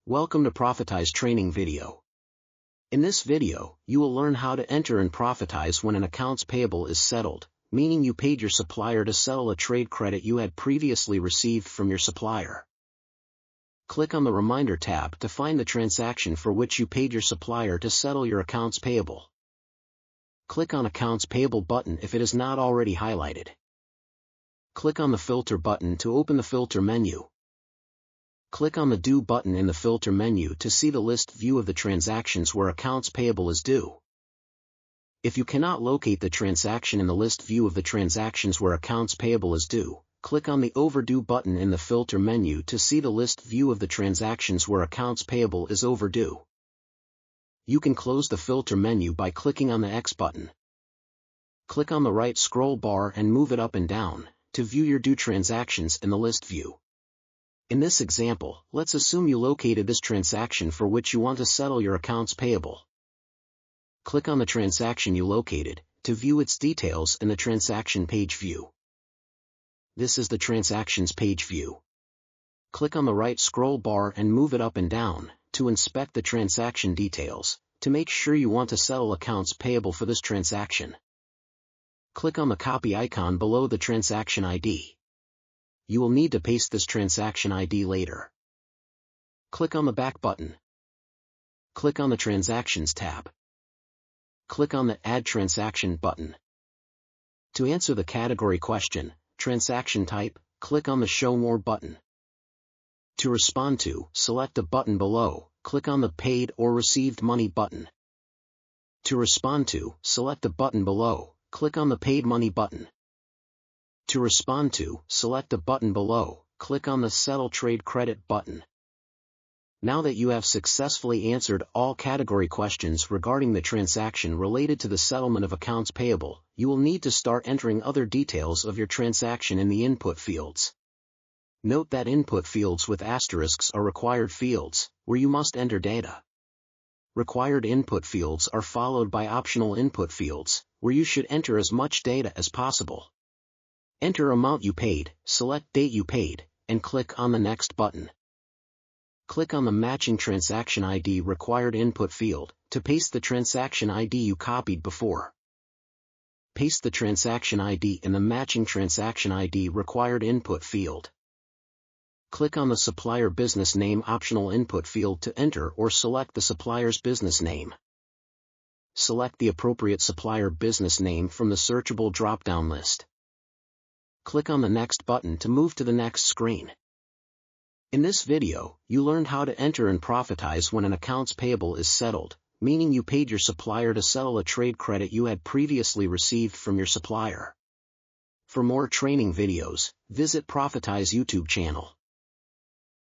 Welcome to PROFITIZE training video. In this video, you will learn how to enter and PROFITIZE when an accounts payable is settled, meaning you paid your supplier to settle a trade credit you had previously received from your supplier. Click on the Reminder tab to find the transaction for which you paid your supplier to settle your accounts payable. Click on Accounts Payable button if it is not already highlighted. Click on the Filter button to open the filter menu. Click on the Due button in the filter menu to see the list view of the transactions where accounts payable is due. If you cannot locate the transaction in the list view of the transactions where accounts payable is due, click on the Overdue button in the filter menu to see the list view of the transactions where accounts payable is overdue. You can close the filter menu by clicking on the X button. Click on the right scroll bar and move it up and down to view your due transactions in the list view. In this example, let's assume you located this transaction for which you want to settle your accounts payable. Click on the transaction you located to view its details in the transaction page view. This is the transactions page view. Click on the right scroll bar and move it up and down to inspect the transaction details to make sure you want to settle accounts payable for this transaction. Click on the copy icon below the transaction ID. You will need to paste this transaction ID later. Click on the Back button. Click on the Transactions tab. Click on the Add Transaction button. To answer the category question, Transaction Type, click on the Show More button. To respond to, select a button below, click on the Paid or Received Money button. To respond to, select a button below, click on the Paid Money button. To respond to, select a button below, click on the Settle Trade Credit button. Now that you have successfully answered all category questions regarding the transaction related to the settlement of accounts payable, you will need to start entering other details of your transaction in the input fields. Note that input fields with asterisks are required fields, where you must enter data. Required input fields are followed by optional input fields, where you should enter as much data as possible. Enter amount you paid, select date you paid, and click on the Next button. Click on the Matching Transaction ID required input field to paste the transaction ID you copied before. Paste the transaction ID in the Matching Transaction ID required input field. Click on the Supplier Business Name optional input field to enter or select the supplier's business name. Select the appropriate supplier business name from the searchable drop-down list. Click on the Next button to move to the next screen. In this video, you learned how to enter and PROFITIZE when an accounts payable is settled, meaning you paid your supplier to settle a trade credit you had previously received from your supplier. For more training videos, visit PROFITIZE YouTube channel.